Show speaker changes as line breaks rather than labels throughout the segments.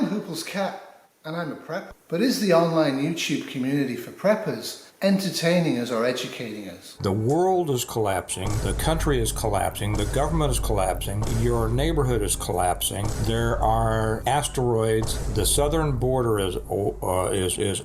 I'm Hoople's Cat, and I'm a prepper. But is the online YouTube community for preppers entertaining us or educating us?
The world is collapsing, the country is collapsing, the government is collapsing, your neighborhood is collapsing, there are asteroids, the southern border is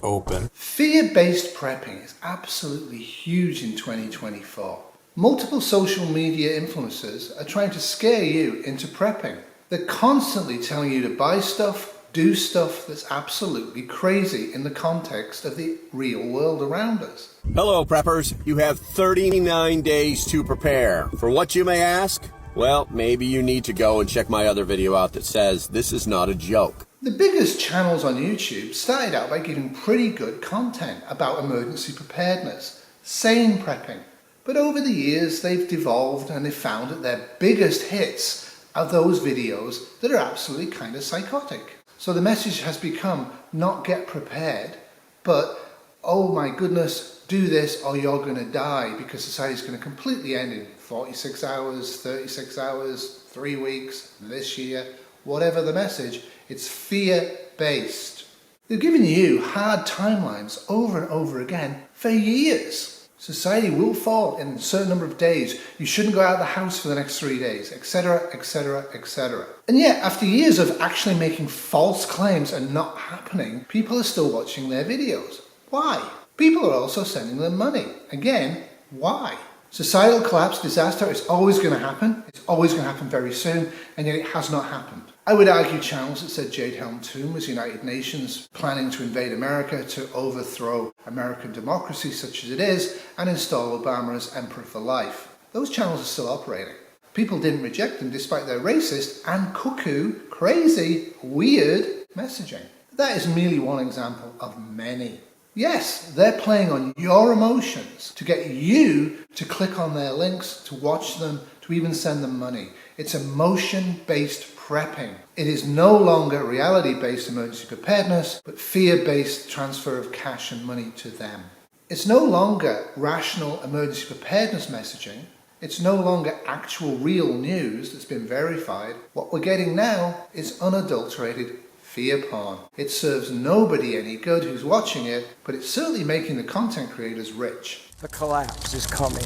open.
Fear-based prepping is absolutely huge in 2024. Multiple social media influencers are trying to scare you into prepping. They're constantly telling you to buy stuff, do stuff that's absolutely crazy in the context of the real world around us.
Hello, preppers. You have 39 days to prepare. For what, you may ask? Well, maybe you need to go and check my other video out that says this is not a joke.
The biggest channels on YouTube started out by giving pretty good content about emergency preparedness, sane prepping. But over the years, they've devolved and they've found that their biggest hits are those videos that are absolutely kind of psychotic. So the message has become not get prepared, but oh my goodness, do this or you're going to die because society's going to completely end in 46 hours, 36 hours, 3 weeks, this year, whatever the message, it's fear-based. They've given you hard timelines over and over again for years. Society will fall in a certain number of days. You shouldn't go out of the house for the next 3 days, etc., etc., etc. And yet, after years of actually making false claims and not happening, people are still watching their videos. Why? People are also sending them money. Again, why? Societal collapse, disaster is always going to happen. It's always going to happen very soon, and yet it has not happened. I would argue channels that said Jade Helm Tomb was United Nations planning to invade America to overthrow American democracy such as it is and install Obama as Emperor for life. Those channels are still operating. People didn't reject them despite their racist and cuckoo, crazy, weird messaging. That is merely one example of many. Yes, they're playing on your emotions to get you to click on their links, to watch them, to even send them money. It's emotion-based prepping. It is no longer reality-based emergency preparedness, but fear-based transfer of cash and money to them. It's no longer rational emergency preparedness messaging. It's no longer actual real news that's been verified. What we're getting now is unadulterated fear porn. It serves nobody any good who's watching it, but it's certainly making the content creators rich.
The collapse is coming.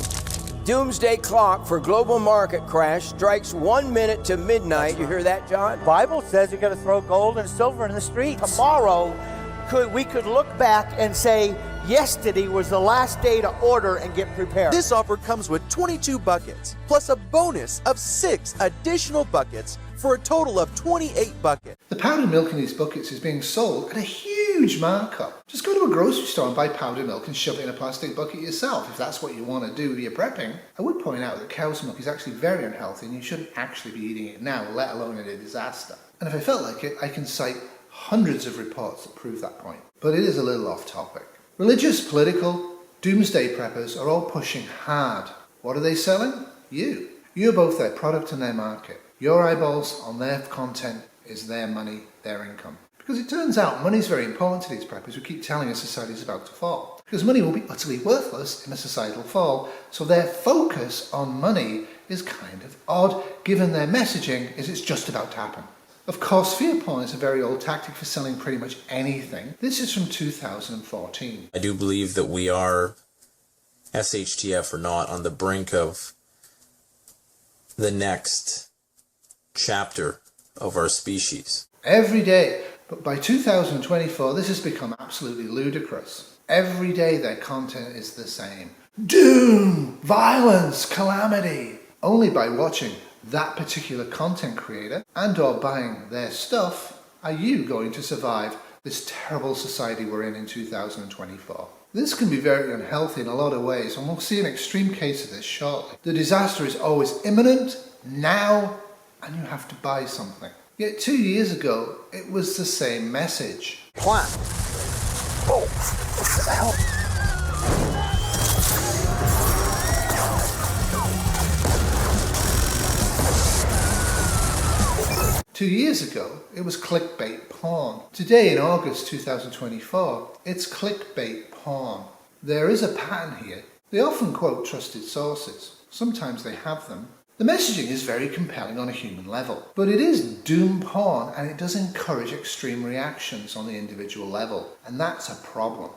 Doomsday clock for global market crash strikes 1 minute to midnight. You hear that, John?
The Bible says you're going to throw gold and silver in the streets. Tomorrow, we could look back and say, yesterday was the last day to order and get prepared.
This offer comes with 22 buckets, plus a bonus of 6 additional buckets for a total of 28 buckets.
The powdered milk in these buckets is being sold at a huge markup. Just go to a grocery store and buy powdered milk and shove it in a plastic bucket yourself if that's what you want to do with your prepping. I would point out that cow's milk is actually very unhealthy and you shouldn't actually be eating it now, let alone in a disaster. And if I felt like it, I can cite hundreds of reports that prove that point. But it is a little off topic. Religious, political, doomsday preppers are all pushing hard. What are they selling? You. You're both their product and their market. Your eyeballs on their content is their money, their income. Because it turns out money is very important to these preppers who keep telling us society is about to fall. Because money will be utterly worthless in a societal fall, so their focus on money is kind of odd, given their messaging is it's just about to happen. Of course, fear porn is a very old tactic for selling pretty much anything. This is from 2014.
I do believe that we are, SHTF or not, on the brink of the next chapter of our species.
Every day, but by 2024 this has become absolutely ludicrous. Every day their content is the same. Doom! Violence! Calamity! Only by watching that particular content creator and or buying their stuff are you going to survive this terrible society we're in 2024. This can be very unhealthy in a lot of ways, and we'll see an extreme case of this shortly. The disaster is always imminent, now, and you have to buy something. Yet 2 years ago, it was the same message.
Plan. Oh, what the hell?
2 years ago, it was clickbait porn. Today, in August 2024, it's clickbait porn. There is a pattern here. They often quote trusted sources. Sometimes they have them. The messaging is very compelling on a human level, but it is doom porn and it does encourage extreme reactions on the individual level, and that's a problem.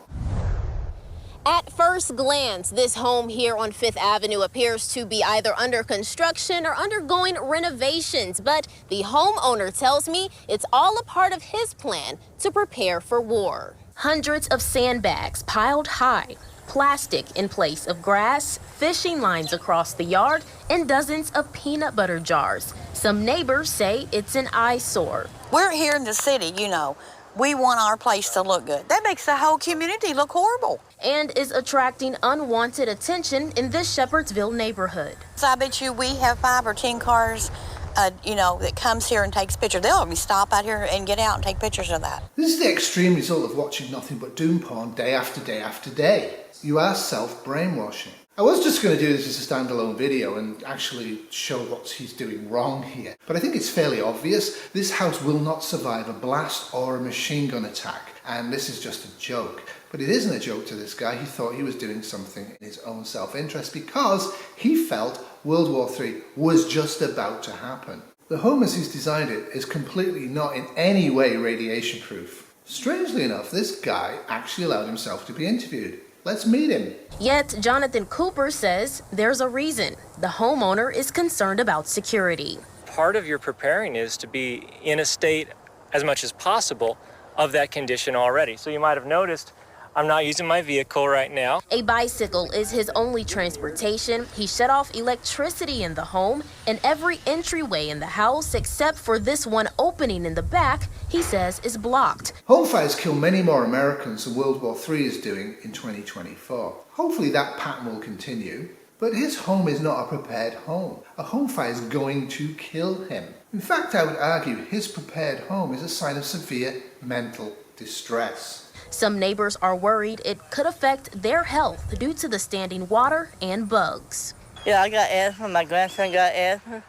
At first glance, this home here on 5th Avenue appears to be either under construction or undergoing renovations, but the homeowner tells me it's all a part of his plan to prepare for war. Hundreds of sandbags piled high, plastic in place of grass, fishing lines across the yard, and dozens of peanut butter jars. Some neighbors say it's an eyesore.
We're here in the city, you know. We want our place to look good. That makes the whole community look horrible.
And is attracting unwanted attention in this Shepherdsville neighborhood.
So I bet you we have 5 or 10 cars, that comes here and takes pictures. They'll even stop out here and get out and take pictures of that.
This is the extreme result of watching nothing but doom porn day after day after day. You are self-brainwashing. I was just going to do this as a standalone video and actually show what he's doing wrong here. But I think it's fairly obvious. This house will not survive a blast or a machine gun attack. And this is just a joke. But it isn't a joke to this guy. He thought he was doing something in his own self-interest because he felt World War III was just about to happen. The home as he's designed it is completely not in any way radiation proof. Strangely enough, this guy actually allowed himself to be interviewed. Let's meet him.
Yet, Jonathan Cooper says there's a reason. The homeowner is concerned about security.
Part of your preparing is to be in a state as much as possible of that condition already. So you might have noticed I'm not using my vehicle right now.
A bicycle is his only transportation. He shut off electricity in the home and every entryway in the house except for this one opening in the back, he says is blocked.
Home fires kill many more Americans than World War III is doing in 2024. Hopefully that pattern will continue. But his home is not a prepared home. A home fire is going to kill him. In fact, I would argue his prepared home is a sign of severe mental distress.
Some neighbors are worried it could affect their health due to the standing water and bugs.
Yeah, I got asthma. My grandson got asthma.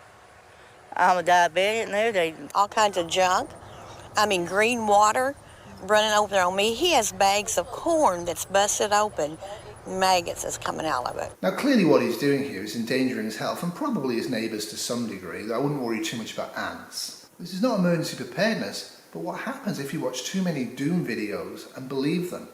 I'm a diabetic and everything.
All kinds of junk. Green water running over there on me. He has bags of corn that's busted open. Maggots is coming out of it.
Now clearly what he's doing here is endangering his health and probably his neighbours to some degree. I wouldn't worry too much about ants. This is not emergency preparedness, but what happens if you watch too many doom videos and believe them?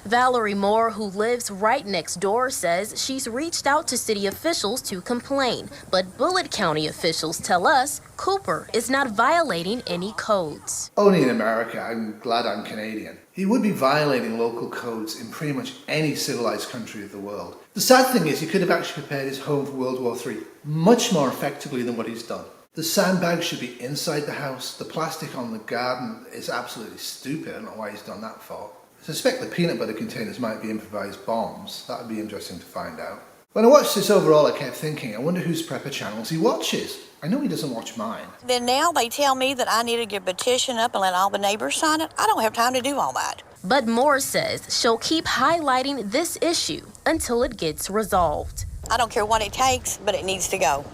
Valerie Moore, who lives right next door, says she's reached out to city officials to complain, but Bullitt County officials tell us Cooper is not violating any codes.
Only in America. I'm glad I'm Canadian. He would be violating local codes in pretty much any civilized country of the world. The sad thing is he could have actually prepared his home for World War III much more effectively than what he's done. The sandbags should be inside the house. The plastic on the garden is absolutely stupid. I don't know why he's done that for. I suspect the peanut butter containers might be improvised bombs. That would be interesting to find out. When I watched this overall, I kept thinking, I wonder whose prepper channels he watches. I know he doesn't watch mine.
Then now they tell me that I need to get a petition up and let all the neighbors sign it. I don't have time to do all that.
But Moore says she'll keep highlighting this issue until it gets resolved.
I don't care what it takes, but it needs to go.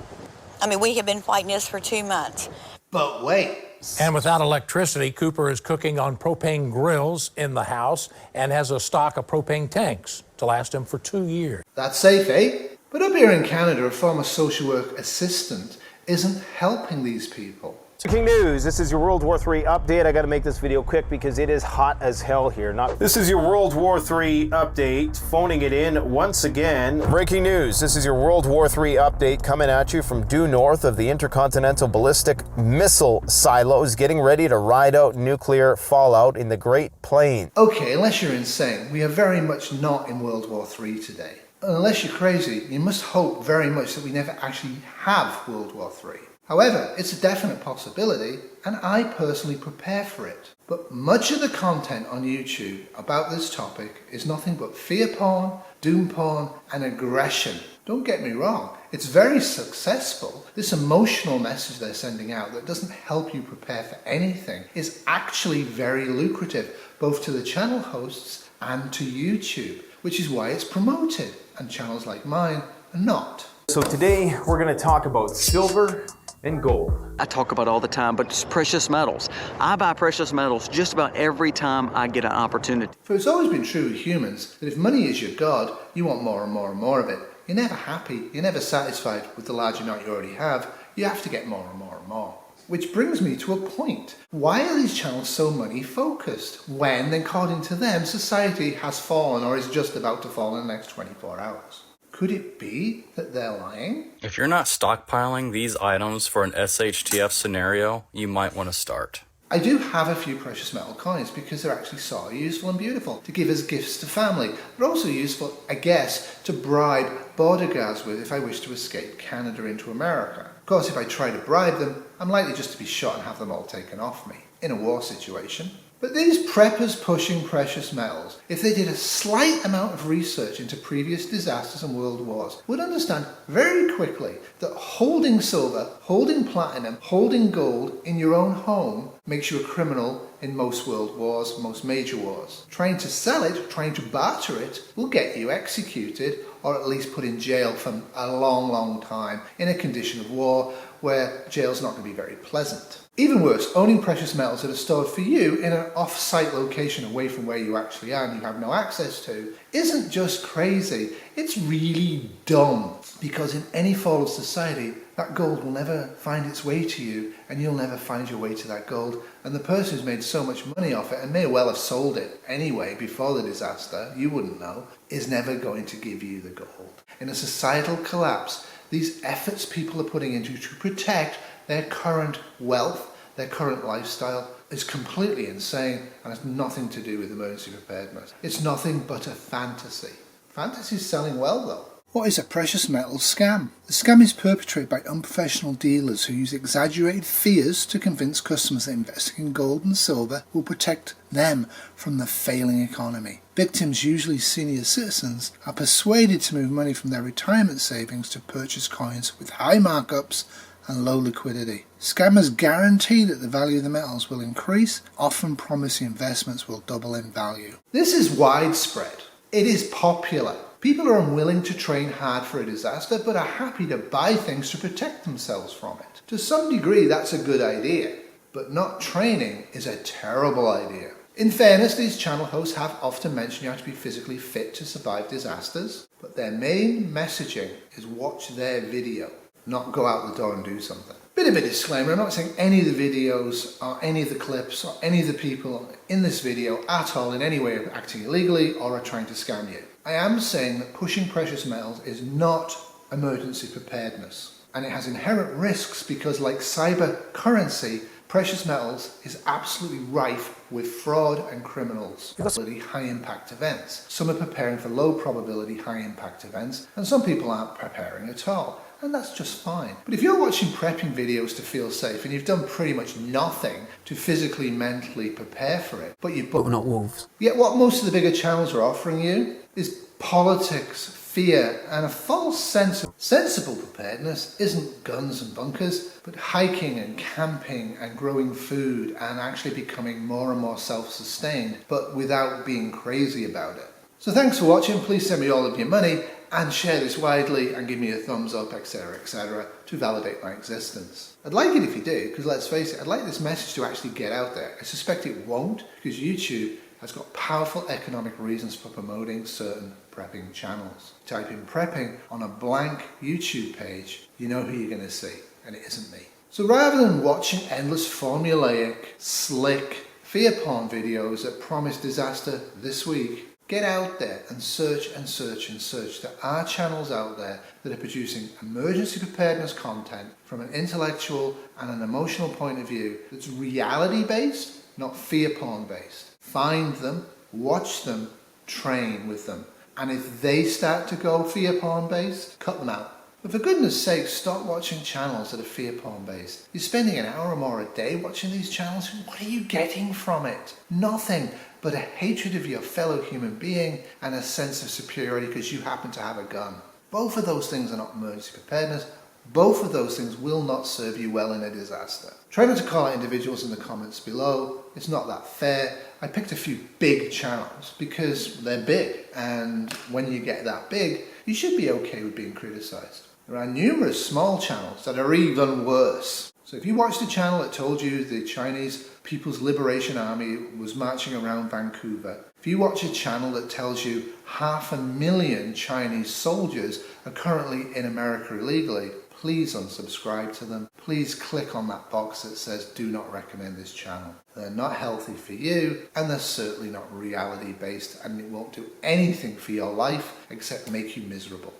We have been fighting this for 2 months.
But wait.
And without electricity, Cooper is cooking on propane grills in the house and has a stock of propane tanks to last him for 2 years.
That's safe, eh? But up here in Canada, a former social work assistant isn't helping these people.
Breaking news, this is your World War III update. I gotta make this video quick because it is hot as hell here. This is your World War III update, phoning it in once again. Breaking news, this is your World War III update coming at you from due north of the intercontinental ballistic missile silos, getting ready to ride out nuclear fallout in the Great Plains.
Okay, unless you're insane, we are very much not in World War III today. Unless you're crazy, you must hope very much that we never actually have World War III. However, it's a definite possibility, and I personally prepare for it. But much of the content on YouTube about this topic is nothing but fear porn, doom porn, and aggression. Don't get me wrong, it's very successful. This emotional message they're sending out that doesn't help you prepare for anything is actually very lucrative, both to the channel hosts and to YouTube, which is why it's promoted, and channels like mine are not.
So today we're gonna talk about silver and gold.
I talk about all the time, but it's precious metals. I buy precious metals just about every time I get an opportunity.
For it's always been true with humans that if money is your god, you want more and more and more of it. You're never happy, you're never satisfied with the large amount you already have. You have to get more and more and more. Which brings me to a point. Why are these channels so money focused when, according to them, society has fallen or is just about to fall in the next 24 hours? Could it be that they're lying?
If you're not stockpiling these items for an SHTF scenario, you might want to start.
I do have a few precious metal coins because they're actually so useful and beautiful to give as gifts to family. They're also useful, I guess, to bribe border guards with if I wish to escape Canada into America. Of course, if I try to bribe them, I'm likely just to be shot and have them all taken off me in a war situation. But these preppers pushing precious metals, if they did a slight amount of research into previous disasters and world wars, would understand very quickly that holding silver, holding platinum, holding gold in your own home makes you a criminal in most world wars, most major wars. Trying to sell it, trying to barter it, will get you executed or at least put in jail for a long, long time in a condition of war where jail's not going to be very pleasant. Even worse, owning precious metals that are stored for you in an off-site location away from where you actually are and you have no access to isn't just crazy, it's really dumb. Because in any fall of society, that gold will never find its way to you and you'll never find your way to that gold. And the person who's made so much money off it and may well have sold it anyway before the disaster, you wouldn't know, is never going to give you the gold. In a societal collapse, these efforts people are putting into to protect their current wealth, their current lifestyle, is completely insane and has nothing to do with emergency preparedness. It's nothing but a fantasy. Fantasy's selling well though. What is a precious metals scam? The scam is perpetrated by unprofessional dealers who use exaggerated fears to convince customers that investing in gold and silver will protect them from the failing economy. Victims, usually senior citizens, are persuaded to move money from their retirement savings to purchase coins with high markups and low liquidity. Scammers guarantee that the value of the metals will increase, often promising investments will double in value. This is widespread. It is popular. People are unwilling to train hard for a disaster, but are happy to buy things to protect themselves from it. To some degree, that's a good idea, but not training is a terrible idea. In fairness, these channel hosts have often mentioned you have to be physically fit to survive disasters, but their main messaging is watch their video, not go out the door and do something. Bit of a disclaimer, I'm not saying any of the videos or any of the clips or any of the people in this video at all in any way are acting illegally or are trying to scam you. I am saying that pushing precious metals is not emergency preparedness, and it has inherent risks because, like cyber currency, precious metals is absolutely rife with fraud and criminals. High impact events. Some are preparing for low probability high impact events, and some people aren't preparing at all. And that's just fine. But if you're watching prepping videos to feel safe and you've done pretty much nothing to physically, mentally prepare for it, but we're not wolves. Yet what most of the bigger channels are offering you is politics, fear, and a false sense of sensible preparedness isn't guns and bunkers, but hiking and camping and growing food and actually becoming more and more self-sustained, but without being crazy about it. So thanks for watching. Please send me all of your money and share this widely and give me a thumbs up, etc., to validate my existence. I'd like it if you do, because let's face it, I'd like this message to actually get out there. I suspect it won't, because YouTube has got powerful economic reasons for promoting certain prepping channels. Type in prepping on a blank YouTube page, you know who you're going to see, and it isn't me. So rather than watching endless formulaic, slick, fear porn videos that promise disaster this week, get out there and search and search and search. There are channels out there that are producing emergency preparedness content from an intellectual and an emotional point of view that's reality based, not fear porn based. Find them, watch them, train with them. And if they start to go fear porn based, cut them out. But for goodness sake, stop watching channels that are fear porn based. You're spending an hour or more a day watching these channels. What are you getting from it? Nothing but a hatred of your fellow human being and a sense of superiority because you happen to have a gun. Both of those things are not emergency preparedness. Both of those things will not serve you well in a disaster. Try not to call out individuals in the comments below. It's not that fair. I picked a few big channels because they're big, and when you get that big, you should be okay with being criticized. There are numerous small channels that are even worse. So if you watched a channel that told you the Chinese People's Liberation Army was marching around Vancouver, if you watch a channel that tells you 500,000 Chinese soldiers are currently in America illegally, please unsubscribe to them. Please click on that box that says do not recommend this channel. They're not healthy for you, and they're certainly not reality based, and it won't do anything for your life except make you miserable.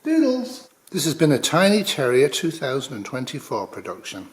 Doodles! This has been a Tiny Terrier 2024 production.